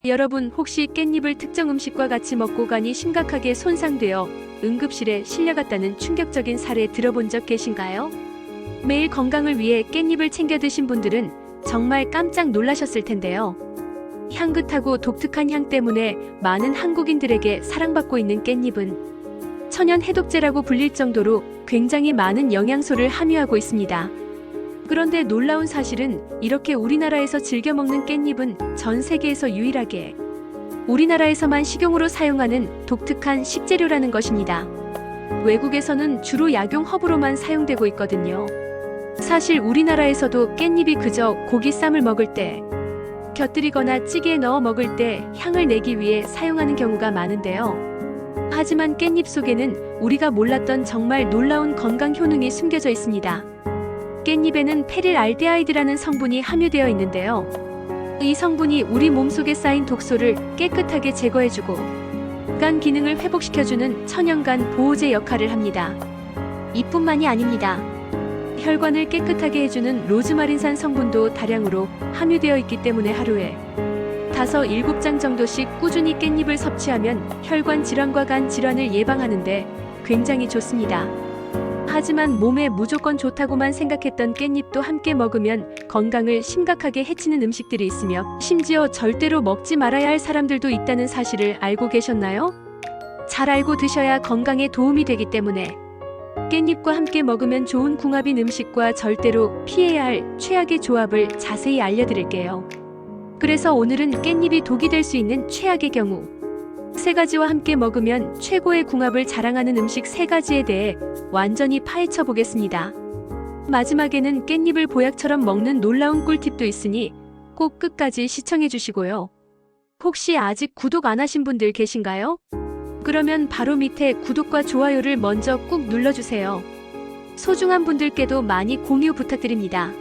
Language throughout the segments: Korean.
여러분 혹시 깻잎을 특정 음식과 같이 먹고 간이 심각하게 손상되어 응급실에 실려갔다는 충격적인 사례 들어본 적 계신가요? 매일 건강을 위해 깻잎을 챙겨 드신 분들은 정말 깜짝 놀라셨을 텐데요. 향긋하고 독특한 향 때문에 많은 한국인들에게 사랑받고 있는 깻잎은 천연 해독제라고 불릴 정도로 굉장히 많은 영양소를 함유하고 있습니다. 그런데 놀라운 사실은 이렇게 우리나라에서 즐겨 먹는 깻잎은 전 세계에서 유일하게 우리나라에서만 식용으로 사용하는 독특한 식재료라는 것입니다. 외국에서는 주로 약용 허브로만 사용되고 있거든요. 사실 우리나라에서도 깻잎이 그저 고기 쌈을 먹을 때, 곁들이거나 찌개에 넣어 먹을 때 향을 내기 위해 사용하는 경우가 많은데요. 하지만 깻잎 속에는 우리가 몰랐던 정말 놀라운 건강 효능이 숨겨져 있습니다. 깻잎에는 페릴알데하이드라는 성분이 함유되어 있는데요. 이 성분이 우리 몸속에 쌓인 독소를 깨끗하게 제거해주고 간 기능을 회복시켜주는 천연간 보호제 역할을 합니다. 이뿐만이 아닙니다. 혈관을 깨끗하게 해주는 로즈마린산 성분도 다량으로 함유되어 있기 때문에 하루에 5-7장 정도씩 꾸준히 깻잎을 섭취하면 혈관 질환과 간 질환을 예방하는 데 굉장히 좋습니다. 하지만 몸에 무조건 좋다고만 생각했던 깻잎도 함께 먹으면 건강을 심각하게 해치는 음식들이 있으며 심지어 절대로 먹지 말아야 할 사람들도 있다는 사실을 알고 계셨나요? 잘 알고 드셔야 건강에 도움이 되기 때문에 깻잎과 함께 먹으면 좋은 궁합인 음식과 절대로 피해야 할 최악의 조합을 자세히 알려드릴게요. 그래서 오늘은 깻잎이 독이 될 수 있는 최악의 경우 3가지와 함께 먹으면 최고의 궁합을 자랑하는 음식 3가지에 대해 완전히 파헤쳐 보겠습니다. 마지막에는 깻잎을 보약처럼 먹는 놀라운 꿀팁도 있으니 꼭 끝까지 시청해 주시고요. 혹시 아직 구독 안 하신 분들 계신가요? 그러면 바로 밑에 구독과 좋아요를 먼저 꾹 눌러주세요. 소중한 분들께도 많이 공유 부탁드립니다.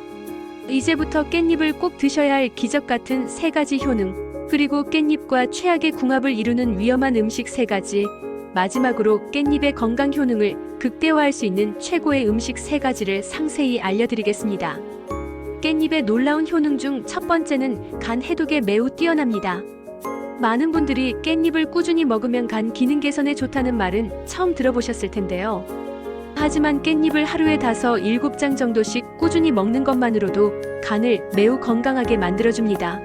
이제부터 깻잎을 꼭 드셔야 할 기적 같은 3가지 효능, 그리고 깻잎과 최악의 궁합을 이루는 위험한 음식 3가지, 마지막으로 깻잎의 건강 효능을 극대화할 수 있는 최고의 음식 3가지를 상세히 알려드리겠습니다. 깻잎의 놀라운 효능 중 첫 번째는 간 해독에 매우 뛰어납니다. 많은 분들이 깻잎을 꾸준히 먹으면 간 기능 개선에 좋다는 말은 처음 들어보셨을 텐데요. 하지만 깻잎을 하루에 5-7장 정도씩 꾸준히 먹는 것만으로도 간을 매우 건강하게 만들어줍니다.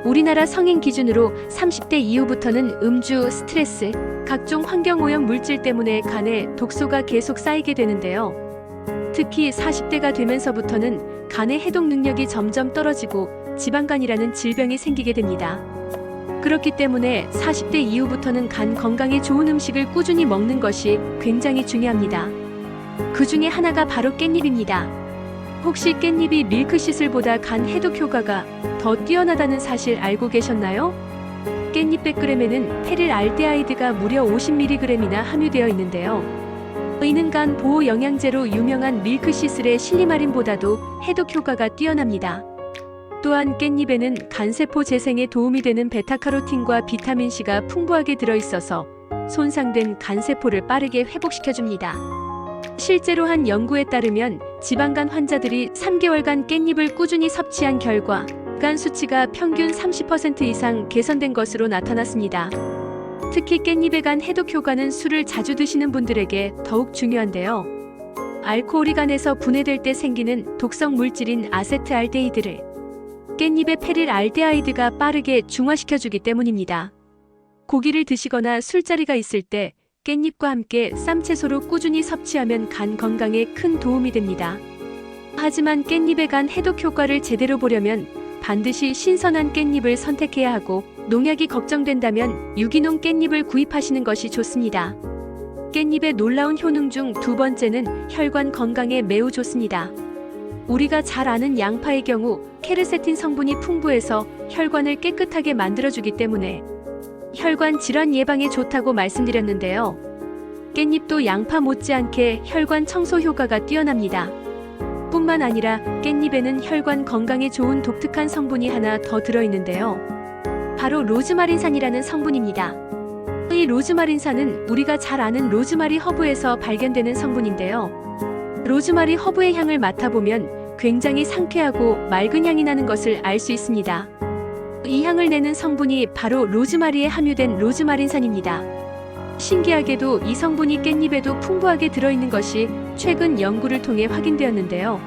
우리나라 성인 기준으로 30대 이후부터는 음주, 스트레스, 각종 환경오염 물질 때문에 간에 독소가 계속 쌓이게 되는데요. 특히 40대가 되면서부터는 간의 해독 능력이 점점 떨어지고 지방간이라는 질병이 생기게 됩니다. 그렇기 때문에 40대 이후부터는 간 건강에 좋은 음식을 꾸준히 먹는 것이 굉장히 중요합니다. 그 중에 하나가 바로 깻잎입니다. 혹시 깻잎이 밀크시슬보다 간 해독 효과가 더 뛰어나다는 사실 알고 계셨나요? 깻잎 100g에는 페릴알데하이드가 무려 50mg이나 함유되어 있는데요. 이는 간 보호 영양제로 유명한 밀크시슬의 실리마린보다도 해독 효과가 뛰어납니다. 또한 깻잎에는 간세포 재생에 도움이 되는 베타카로틴과 비타민C가 풍부하게 들어있어서 손상된 간세포를 빠르게 회복시켜줍니다. 실제로 한 연구에 따르면 지방간 환자들이 3개월간 깻잎을 꾸준히 섭취한 결과 간 수치가 평균 30% 이상 개선된 것으로 나타났습니다. 특히 깻잎의 간 해독 효과는 술을 자주 드시는 분들에게 더욱 중요한데요. 알코올이 간에서 분해될 때 생기는 독성 물질인 아세트알데히드를 깻잎의 페릴알데하이드가 빠르게 중화시켜주기 때문입니다. 고기를 드시거나 술자리가 있을 때 깻잎과 함께 쌈채소로 꾸준히 섭취하면 간 건강에 큰 도움이 됩니다. 하지만 깻잎의 간 해독 효과를 제대로 보려면 반드시 신선한 깻잎을 선택해야 하고 농약이 걱정된다면 유기농 깻잎을 구입하시는 것이 좋습니다. 깻잎의 놀라운 효능 중 2번째는 혈관 건강에 매우 좋습니다. 우리가 잘 아는 양파의 경우 케르세틴 성분이 풍부해서 혈관을 깨끗하게 만들어주기 때문에 혈관 질환 예방에 좋다고 말씀드렸는데요. 깻잎도 양파 못지않게 혈관 청소 효과가 뛰어납니다. 뿐만 아니라 깻잎에는 혈관 건강에 좋은 독특한 성분이 하나 더 들어있는데요. 바로 로즈마린산이라는 성분입니다. 이 로즈마린산은 우리가 잘 아는 로즈마리 허브에서 발견되는 성분인데요. 로즈마리 허브의 향을 맡아보면 굉장히 상쾌하고 맑은 향이 나는 것을 알 수 있습니다. 이 향을 내는 성분이 바로 로즈마리에 함유된 로즈마린산입니다. 신기하게도 이 성분이 깻잎에도 풍부하게 들어있는 것이 최근 연구를 통해 확인되었는데요.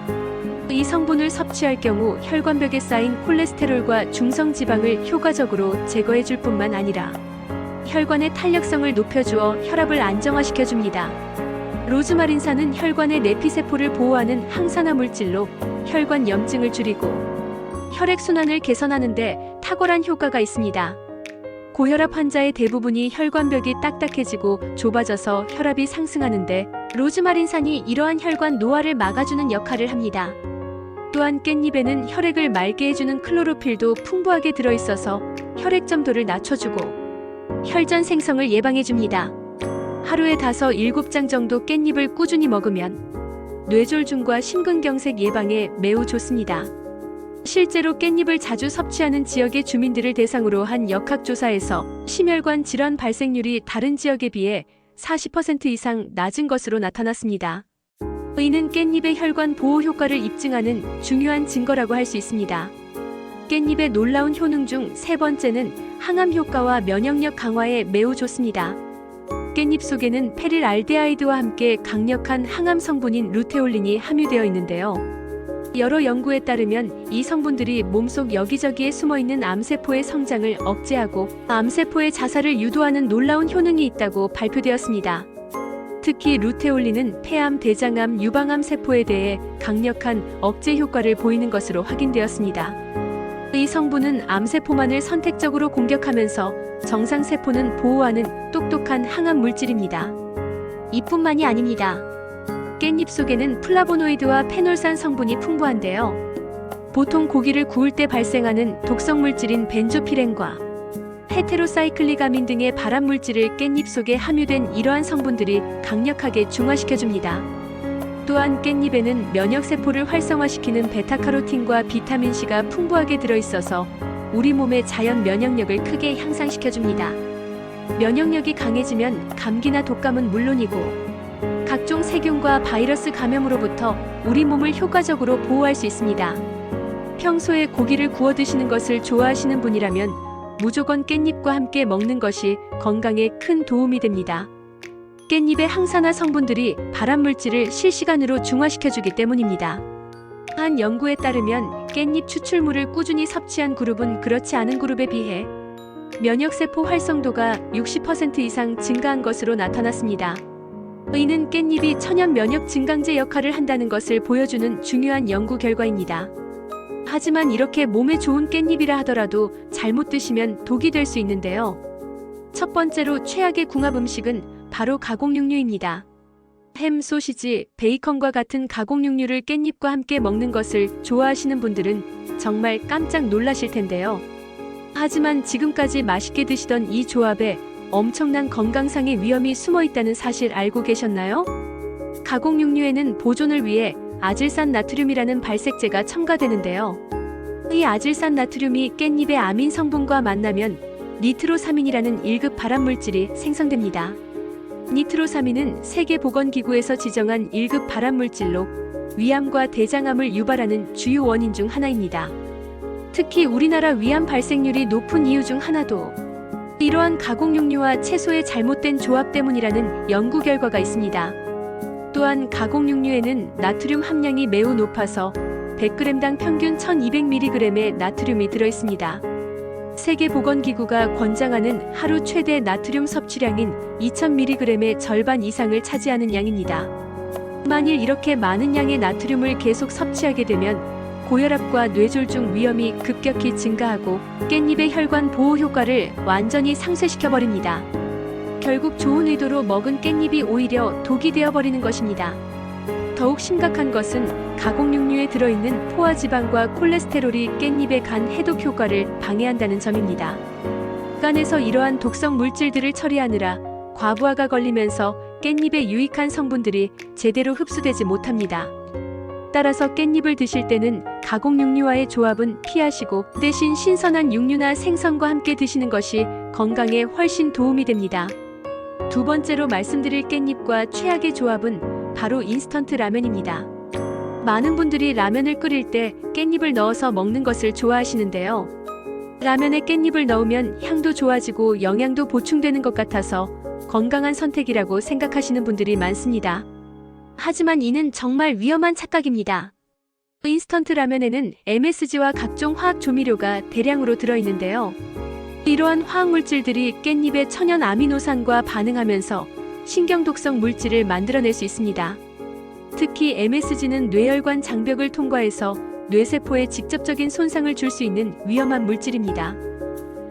이 성분을 섭취할 경우 혈관벽에 쌓인 콜레스테롤과 중성지방을 효과적으로 제거해줄 뿐만 아니라 혈관의 탄력성을 높여주어 혈압을 안정화시켜줍니다. 로즈마린산은 혈관의 내피세포를 보호하는 항산화 물질로 혈관 염증을 줄이고 혈액순환을 개선하는 데 탁월한 효과가 있습니다. 고혈압 환자의 대부분이 혈관벽이 딱딱해지고 좁아져서 혈압이 상승하는데 로즈마린산이 이러한 혈관 노화를 막아주는 역할을 합니다. 또한 깻잎에는 혈액을 맑게 해주는 클로로필도 풍부하게 들어있어서 혈액 점도를 낮춰주고 혈전 생성을 예방해줍니다. 하루에 5-7장 정도 깻잎을 꾸준히 먹으면 뇌졸중과 심근경색 예방에 매우 좋습니다. 실제로 깻잎을 자주 섭취하는 지역의 주민들을 대상으로 한 역학조사에서 심혈관 질환 발생률이 다른 지역에 비해 40% 이상 낮은 것으로 나타났습니다. 이는 깻잎의 혈관 보호 효과를 입증하는 중요한 증거라고 할 수 있습니다. 깻잎의 놀라운 효능 중 세 번째는 항암 효과와 면역력 강화에 매우 좋습니다. 깻잎 속에는 페릴알데하이드와 함께 강력한 항암 성분인 루테올린이 함유되어 있는데요. 여러 연구에 따르면 이 성분들이 몸속 여기저기에 숨어있는 암세포의 성장을 억제하고 암세포의 자살을 유도하는 놀라운 효능이 있다고 발표되었습니다. 특히 루테올린은 폐암, 대장암, 유방암 세포에 대해 강력한 억제 효과를 보이는 것으로 확인되었습니다. 이 성분은 암세포만을 선택적으로 공격하면서 정상세포는 보호하는 똑똑한 항암 물질입니다. 이뿐만이 아닙니다. 깻잎 속에는 플라보노이드와 페놀산 성분이 풍부한데요. 보통 고기를 구울 때 발생하는 독성 물질인 벤조피렌과 헤테로사이클리가민 등의 발암 물질을 깻잎 속에 함유된 이러한 성분들이 강력하게 중화시켜줍니다. 또한 깻잎에는 면역세포를 활성화시키는 베타카로틴과 비타민C가 풍부하게 들어있어서 우리 몸의 자연 면역력을 크게 향상시켜줍니다. 면역력이 강해지면 감기나 독감은 물론이고 각종 세균과 바이러스 감염으로부터 우리 몸을 효과적으로 보호할 수 있습니다. 평소에 고기를 구워 드시는 것을 좋아하시는 분이라면 무조건 깻잎과 함께 먹는 것이 건강에 큰 도움이 됩니다. 깻잎의 항산화 성분들이 발암 물질을 실시간으로 중화시켜주기 때문입니다. 한 연구에 따르면 깻잎 추출물을 꾸준히 섭취한 그룹은 그렇지 않은 그룹에 비해 면역세포 활성도가 60% 이상 증가한 것으로 나타났습니다. 이는 깻잎이 천연 면역 증강제 역할을 한다는 것을 보여주는 중요한 연구 결과입니다. 하지만 이렇게 몸에 좋은 깻잎이라 하더라도 잘못 드시면 독이 될 수 있는데요. 첫 번째로 최악의 궁합 음식은 바로 가공육류입니다. 햄, 소시지, 베이컨과 같은 가공육류를 깻잎과 함께 먹는 것을 좋아하시는 분들은 정말 깜짝 놀라실 텐데요. 하지만 지금까지 맛있게 드시던 이 조합에 엄청난 건강상의 위험이 숨어 있다는 사실 알고 계셨나요? 가공육류에는 보존을 위해 아질산 나트륨이라는 발색제가 첨가되는데요. 이 아질산 나트륨이 깻잎의 아민 성분과 만나면 니트로사민이라는 1급 발암 물질이 생성됩니다. 니트로사민은 세계보건기구에서 지정한 1급 발암 물질로 위암과 대장암을 유발하는 주요 원인 중 하나입니다. 특히 우리나라 위암 발생률이 높은 이유 중 하나도 이러한 가공육류와 채소의 잘못된 조합 때문이라는 연구 결과가 있습니다. 또한 가공육류에는 나트륨 함량이 매우 높아서 100g당 평균 1200mg의 나트륨이 들어있습니다. 세계보건기구가 권장하는 하루 최대 나트륨 섭취량인 2000mg의 절반 이상을 차지하는 양입니다. 만일 이렇게 많은 양의 나트륨을 계속 섭취하게 되면 고혈압과 뇌졸중 위험이 급격히 증가하고 깻잎의 혈관 보호 효과를 완전히 상쇄시켜버립니다. 결국 좋은 의도로 먹은 깻잎이 오히려 독이 되어버리는 것입니다. 더욱 심각한 것은 가공육류에 들어있는 포화지방과 콜레스테롤이 깻잎의 간 해독 효과를 방해한다는 점입니다. 간에서 이러한 독성 물질들을 처리하느라 과부하가 걸리면서 깻잎의 유익한 성분들이 제대로 흡수되지 못합니다. 따라서 깻잎을 드실 때는 가공육류와의 조합은 피하시고 대신 신선한 육류나 생선과 함께 드시는 것이 건강에 훨씬 도움이 됩니다. 두 번째로 말씀드릴 깻잎과 최악의 조합은 바로 인스턴트 라면입니다. 많은 분들이 라면을 끓일 때 깻잎을 넣어서 먹는 것을 좋아하시는데요. 라면에 깻잎을 넣으면 향도 좋아지고 영양도 보충되는 것 같아서 건강한 선택이라고 생각하시는 분들이 많습니다. 하지만 이는 정말 위험한 착각입니다. 인스턴트 라면에는 MSG와 각종 화학 조미료가 대량으로 들어있는데요. 이러한 화학물질들이 깻잎의 천연 아미노산과 반응하면서 신경독성 물질을 만들어낼 수 있습니다. 특히 MSG는 뇌혈관 장벽을 통과해서 뇌세포에 직접적인 손상을 줄 수 있는 위험한 물질입니다.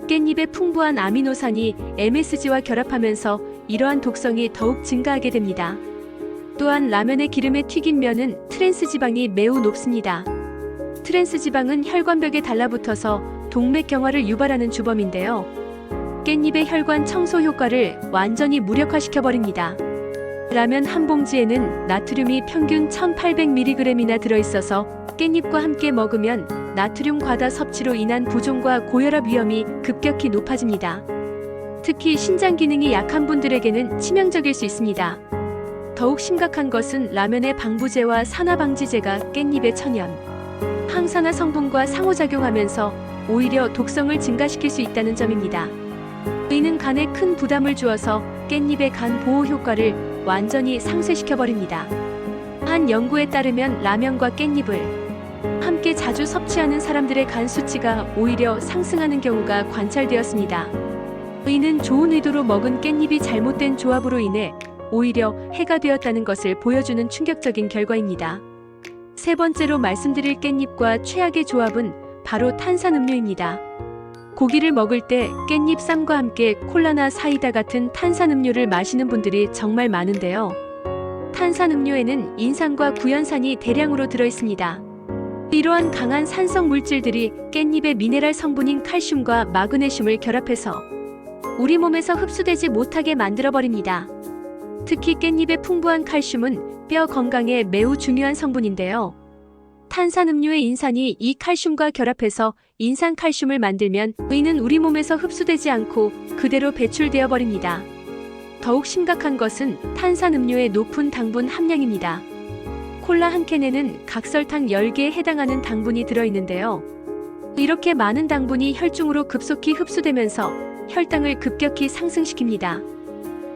깻잎의 풍부한 아미노산이 MSG와 결합하면서 이러한 독성이 더욱 증가하게 됩니다. 또한 라면의 기름에 튀긴 면은 트랜스지방이 매우 높습니다. 트랜스지방은 혈관벽에 달라붙어서 동맥경화를 유발하는 주범인데요. 깻잎의 혈관 청소 효과를 완전히 무력화시켜버립니다. 라면 한 봉지에는 나트륨이 평균 1800mg이나 들어있어서 깻잎과 함께 먹으면 나트륨 과다 섭취로 인한 부종과 고혈압 위험이 급격히 높아집니다. 특히 신장 기능이 약한 분들에게는 치명적일 수 있습니다. 더욱 심각한 것은 라면의 방부제와 산화방지제가 깻잎의 천연 항산화 성분과 상호작용하면서 오히려 독성을 증가시킬 수 있다는 점입니다. 이는 간에 큰 부담을 주어서 깻잎의 간 보호 효과를 완전히 상쇄시켜버립니다. 한 연구에 따르면 라면과 깻잎을 함께 자주 섭취하는 사람들의 간 수치가 오히려 상승하는 경우가 관찰되었습니다. 이는 좋은 의도로 먹은 깻잎이 잘못된 조합으로 인해 오히려 해가 되었다는 것을 보여주는 충격적인 결과입니다. 세 번째로 말씀드릴 깻잎과 최악의 조합은 바로 탄산음료입니다. 고기를 먹을 때 깻잎 쌈과 함께 콜라나 사이다 같은 탄산음료를 마시는 분들이 정말 많은데요. 탄산음료에는 인산과 구연산이 대량으로 들어있습니다. 이러한 강한 산성 물질들이 깻잎의 미네랄 성분인 칼슘과 마그네슘을 결합해서 우리 몸에서 흡수되지 못하게 만들어버립니다. 특히 깻잎의 풍부한 칼슘은 뼈 건강에 매우 중요한 성분인데요. 탄산음료의 인산이 이 칼슘과 결합해서 인산칼슘을 만들면 이는 우리 몸에서 흡수되지 않고 그대로 배출되어 버립니다. 더욱 심각한 것은 탄산음료의 높은 당분 함량입니다. 콜라 한 캔에는 각설탕 10개에 해당하는 당분이 들어있는데요. 이렇게 많은 당분이 혈중으로 급속히 흡수되면서 혈당을 급격히 상승시킵니다.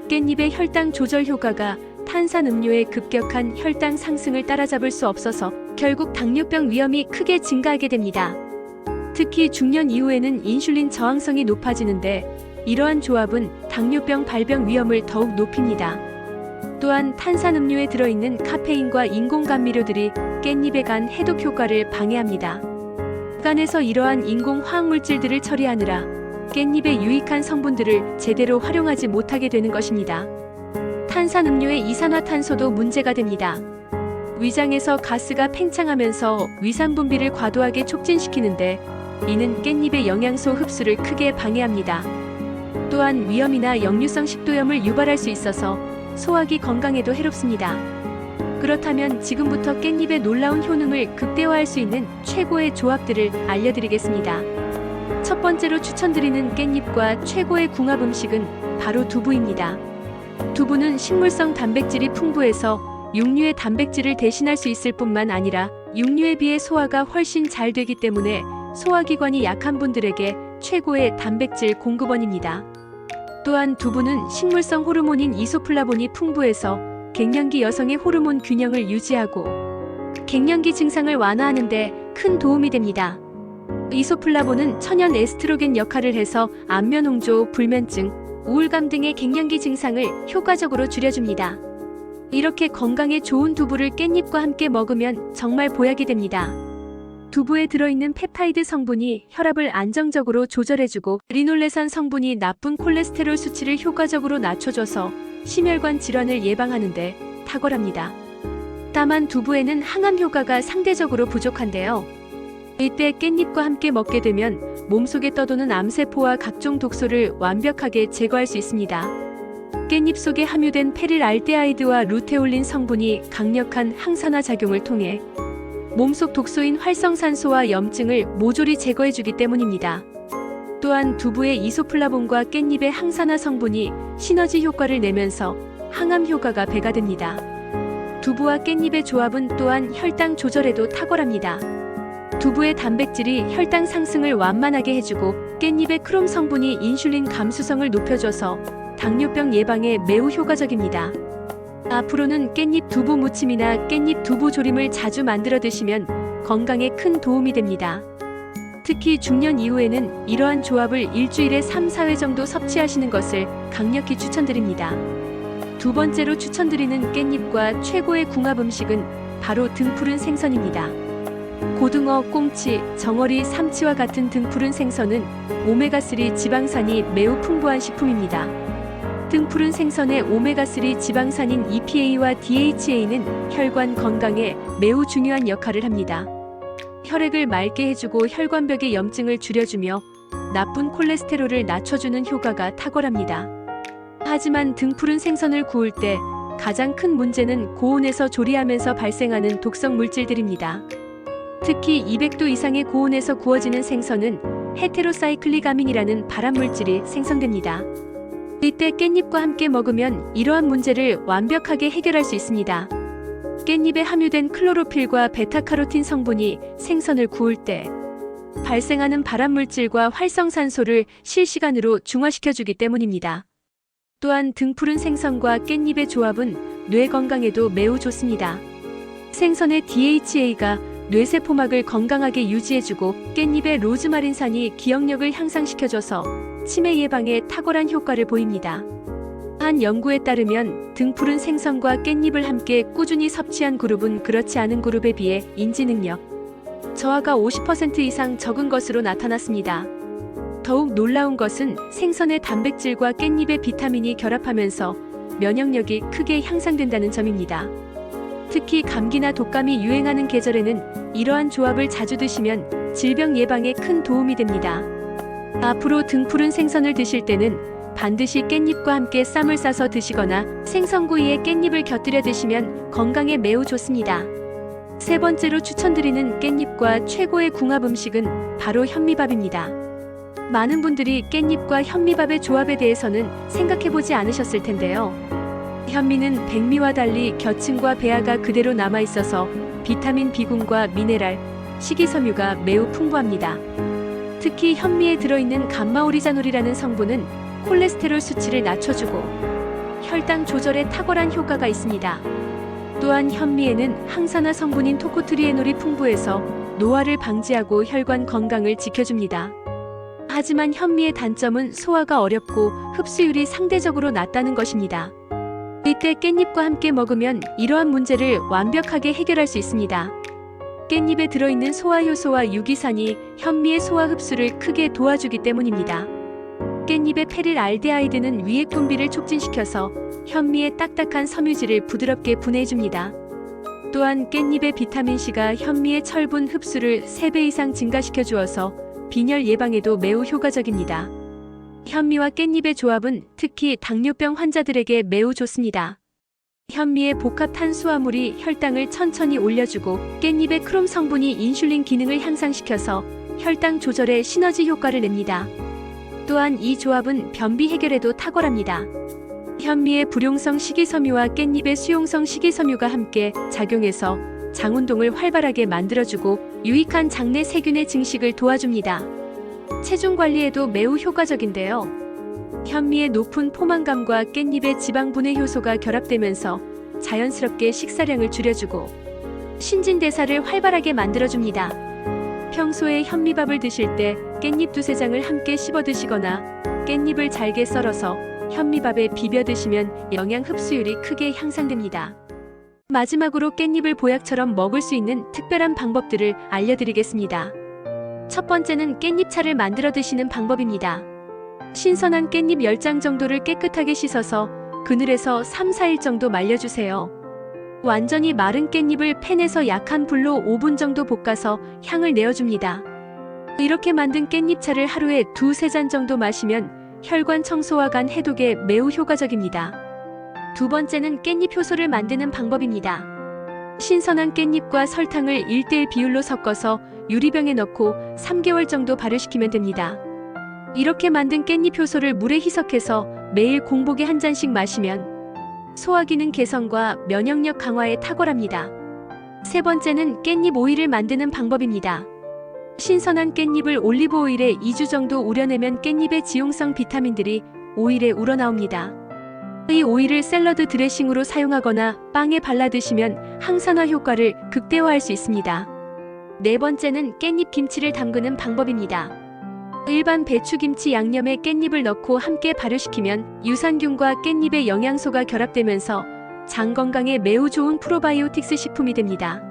깻잎의 혈당 조절 효과가 탄산음료의 급격한 혈당 상승을 따라잡을 수 없어서 결국 당뇨병 위험이 크게 증가하게 됩니다. 특히 중년 이후에는 인슐린 저항성이 높아지는데 이러한 조합은 당뇨병 발병 위험을 더욱 높입니다. 또한 탄산음료에 들어있는 카페인과 인공감미료들이 깻잎의 간 해독 효과를 방해합니다. 간에서 이러한 인공 화학물질들을 처리하느라 깻잎의 유익한 성분들을 제대로 활용하지 못하게 되는 것입니다. 탄산음료의 이산화탄소도 문제가 됩니다. 위장에서 가스가 팽창하면서 위산 분비를 과도하게 촉진시키는데 이는 깻잎의 영양소 흡수를 크게 방해합니다. 또한 위염이나 역류성 식도염을 유발할 수 있어서 소화기 건강에도 해롭습니다. 그렇다면 지금부터 깻잎의 놀라운 효능을 극대화할 수 있는 최고의 조합들을 알려드리겠습니다. 첫 번째로 추천드리는 깻잎과 최고의 궁합 음식은 바로 두부입니다. 두부는 식물성 단백질이 풍부해서 육류의 단백질을 대신할 수 있을 뿐만 아니라 육류에 비해 소화가 훨씬 잘 되기 때문에 소화기관이 약한 분들에게 최고의 단백질 공급원입니다. 또한 두부는 식물성 호르몬인 이소플라본이 풍부해서 갱년기 여성의 호르몬 균형을 유지하고 갱년기 증상을 완화하는 데 큰 도움이 됩니다. 이소플라본은 천연 에스트로겐 역할을 해서 안면홍조, 불면증, 우울감 등의 갱년기 증상을 효과적으로 줄여줍니다. 이렇게 건강에 좋은 두부를 깻잎과 함께 먹으면 정말 보약이 됩니다. 두부에 들어있는 펩타이드 성분이 혈압을 안정적으로 조절해주고 리놀레산 성분이 나쁜 콜레스테롤 수치를 효과적으로 낮춰줘서 심혈관 질환을 예방하는 데 탁월합니다. 다만 두부에는 항암 효과가 상대적으로 부족한데요. 이때 깻잎과 함께 먹게 되면 몸속에 떠도는 암세포와 각종 독소를 완벽하게 제거할 수 있습니다. 깻잎 속에 함유된 페릴알데하이드와 루테올린 성분이 강력한 항산화 작용을 통해 몸속 독소인 활성산소와 염증을 모조리 제거해주기 때문입니다. 또한 두부의 이소플라본과 깻잎의 항산화 성분이 시너지 효과를 내면서 항암 효과가 배가 됩니다. 두부와 깻잎의 조합은 또한 혈당 조절에도 탁월합니다. 두부의 단백질이 혈당 상승을 완만하게 해주고 깻잎의 크롬 성분이 인슐린 감수성을 높여줘서 당뇨병 예방에 매우 효과적입니다. 앞으로는 깻잎 두부 무침이나 깻잎 두부 조림을 자주 만들어 드시면 건강에 큰 도움이 됩니다. 특히 중년 이후에는 이러한 조합을 일주일에 3, 4회 정도 섭취하시는 것을 강력히 추천드립니다. 두 번째로 추천드리는 깻잎과 최고의 궁합 음식은 바로 등푸른 생선입니다. 고등어, 꽁치, 정어리, 삼치와 같은 등푸른 생선은 오메가3 지방산이 매우 풍부한 식품입니다. 등푸른 생선의 오메가3 지방산인 EPA와 DHA는 혈관 건강에 매우 중요한 역할을 합니다. 혈액을 맑게 해주고 혈관벽의 염증을 줄여주며 나쁜 콜레스테롤을 낮춰주는 효과가 탁월합니다. 하지만 등푸른 생선을 구울 때 가장 큰 문제는 고온에서 조리하면서 발생하는 독성 물질들입니다. 특히 200도 이상의 고온에서 구워지는 생선은 헤테로사이클릭아민이라는 발암물질이 생성됩니다. 이때 깻잎과 함께 먹으면 이러한 문제를 완벽하게 해결할 수 있습니다. 깻잎에 함유된 클로로필과 베타카로틴 성분이 생선을 구울 때 발생하는 발암물질과 활성산소를 실시간으로 중화시켜주기 때문입니다. 또한 등푸른 생선과 깻잎의 조합은 뇌 건강에도 매우 좋습니다. 생선의 DHA가 뇌세포막을 건강하게 유지해주고 깻잎의 로즈마린산이 기억력을 향상시켜줘서 치매 예방에 탁월한 효과를 보입니다. 한 연구에 따르면 등푸른 생선과 깻잎을 함께 꾸준히 섭취한 그룹은 그렇지 않은 그룹에 비해 인지능력, 저하가 50% 이상 적은 것으로 나타났습니다. 더욱 놀라운 것은 생선의 단백질과 깻잎의 비타민이 결합하면서 면역력이 크게 향상된다는 점입니다. 특히 감기나 독감이 유행하는 계절에는 이러한 조합을 자주 드시면 질병 예방에 큰 도움이 됩니다. 앞으로 등푸른 생선을 드실 때는 반드시 깻잎과 함께 쌈을 싸서 드시거나 생선구이에 깻잎을 곁들여 드시면 건강에 매우 좋습니다. 세 번째로 추천드리는 깻잎과 최고의 궁합 음식은 바로 현미밥입니다. 많은 분들이 깻잎과 현미밥의 조합에 대해서는 생각해보지 않으셨을 텐데요. 현미는 백미와 달리 겨층과 배아가 그대로 남아있어서 비타민 B군과 미네랄, 식이섬유가 매우 풍부합니다. 특히 현미에 들어있는 감마오리자놀이라는 성분은 콜레스테롤 수치를 낮춰주고 혈당 조절에 탁월한 효과가 있습니다. 또한 현미에는 항산화 성분인 토코트리에놀이 풍부해서 노화를 방지하고 혈관 건강을 지켜줍니다. 하지만 현미의 단점은 소화가 어렵고 흡수율이 상대적으로 낮다는 것입니다. 이때 깻잎과 함께 먹으면 이러한 문제를 완벽하게 해결할 수 있습니다. 깻잎에 들어있는 소화효소와 유기산이 현미의 소화 흡수를 크게 도와주기 때문입니다. 깻잎의 페릴알데하이드는 위액 분비를 촉진시켜서 현미의 딱딱한 섬유질을 부드럽게 분해해줍니다. 또한 깻잎의 비타민C가 현미의 철분 흡수를 3배 이상 증가시켜주어서 빈혈 예방에도 매우 효과적입니다. 현미와 깻잎의 조합은 특히 당뇨병 환자들에게 매우 좋습니다. 현미의 복합 탄수화물이 혈당을 천천히 올려주고 깻잎의 크롬 성분이 인슐린 기능을 향상시켜서 혈당 조절에 시너지 효과를 냅니다. 또한 이 조합은 변비 해결에도 탁월합니다. 현미의 불용성 식이섬유와 깻잎의 수용성 식이섬유가 함께 작용해서 장운동을 활발하게 만들어주고 유익한 장내 세균의 증식을 도와줍니다. 체중 관리에도 매우 효과적인데요. 현미의 높은 포만감과 깻잎의 지방 분해 효소가 결합되면서 자연스럽게 식사량을 줄여주고 신진대사를 활발하게 만들어줍니다. 평소에 현미밥을 드실 때 깻잎 2-3장을 함께 씹어 드시거나 깻잎을 잘게 썰어서 현미밥에 비벼 드시면 영양 흡수율이 크게 향상됩니다. 마지막으로 깻잎을 보약처럼 먹을 수 있는 특별한 방법들을 알려드리겠습니다. 첫 번째는 깻잎차를 만들어 드시는 방법입니다. 신선한 깻잎 10장 정도를 깨끗하게 씻어서 그늘에서 3-4일 정도 말려주세요. 완전히 마른 깻잎을 팬에서 약한 불로 5분 정도 볶아서 향을 내어줍니다. 이렇게 만든 깻잎차를 하루에 2-3잔 정도 마시면 혈관 청소와 간 해독에 매우 효과적입니다. 두 번째는 깻잎 효소를 만드는 방법입니다. 신선한 깻잎과 설탕을 1:1 비율로 섞어서 유리병에 넣고 3개월 정도 발효시키면 됩니다. 이렇게 만든 깻잎 효소를 물에 희석해서 매일 공복에 한 잔씩 마시면 소화기능 개선과 면역력 강화에 탁월합니다. 세 번째는 깻잎 오일을 만드는 방법입니다. 신선한 깻잎을 올리브 오일에 2주 정도 우려내면 깻잎의 지용성 비타민들이 오일에 우러나옵니다. 이 오일을 샐러드 드레싱으로 사용하거나 빵에 발라 드시면 항산화 효과를 극대화할 수 있습니다. 네 번째는 깻잎 김치를 담그는 방법입니다. 일반 배추김치 양념에 깻잎을 넣고 함께 발효시키면 유산균과 깻잎의 영양소가 결합되면서 장 건강에 매우 좋은 프로바이오틱스 식품이 됩니다.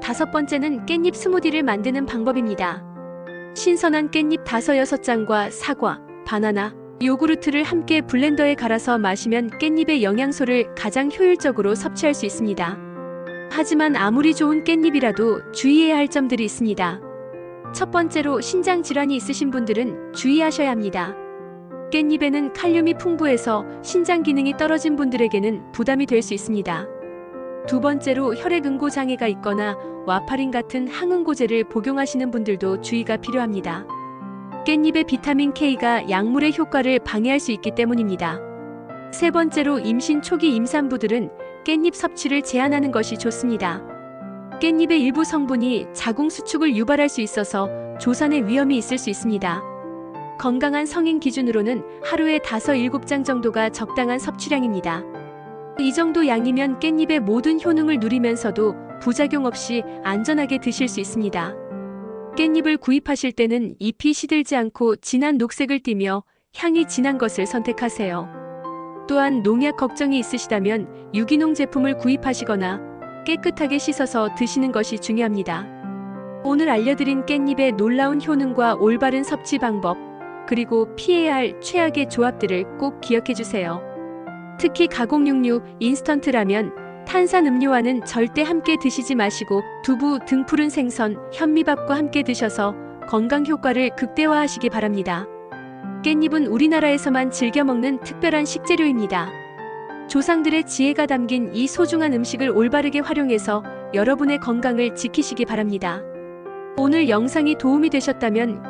다섯 번째는 깻잎 스무디를 만드는 방법입니다. 신선한 깻잎 5-6장과 사과, 바나나, 요구르트를 함께 블렌더에 갈아서 마시면 깻잎의 영양소를 가장 효율적으로 섭취할 수 있습니다. 하지만 아무리 좋은 깻잎이라도 주의해야 할 점들이 있습니다. 첫 번째로 신장 질환이 있으신 분들은 주의하셔야 합니다. 깻잎에는 칼륨이 풍부해서 신장 기능이 떨어진 분들에게는 부담이 될 수 있습니다. 두 번째로 혈액응고 장애가 있거나 와파린 같은 항응고제를 복용하시는 분들도 주의가 필요합니다. 깻잎의 비타민 K가 약물의 효과를 방해할 수 있기 때문입니다. 세 번째로 임신 초기 임산부들은 깻잎 섭취를 제한하는 것이 좋습니다. 깻잎의 일부 성분이 자궁 수축을 유발할 수 있어서 조산의 위험이 있을 수 있습니다. 건강한 성인 기준으로는 하루에 5-7장 정도가 적당한 섭취량입니다. 이 정도 양이면 깻잎의 모든 효능을 누리면서도 부작용 없이 안전하게 드실 수 있습니다. 깻잎을 구입하실 때는 잎이 시들지 않고 진한 녹색을 띠며 향이 진한 것을 선택하세요. 또한 농약 걱정이 있으시다면 유기농 제품을 구입하시거나 깨끗하게 씻어서 드시는 것이 중요합니다. 오늘 알려드린 깻잎의 놀라운 효능과 올바른 섭취 방법, 그리고 피해야 할 최악의 조합들을 꼭 기억해 주세요. 특히 가공육류, 인스턴트 라면, 탄산음료와는 절대 함께 드시지 마시고 두부, 등푸른 생선, 현미밥과 함께 드셔서 건강 효과를 극대화하시기 바랍니다. 깻잎은 우리나라에서만 즐겨 먹는 특별한 식재료입니다. 조상들의 지혜가 담긴 이 소중한 음식을 올바르게 활용해서 여러분의 건강을 지키시기 바랍니다. 오늘 영상이 도움이 되셨다면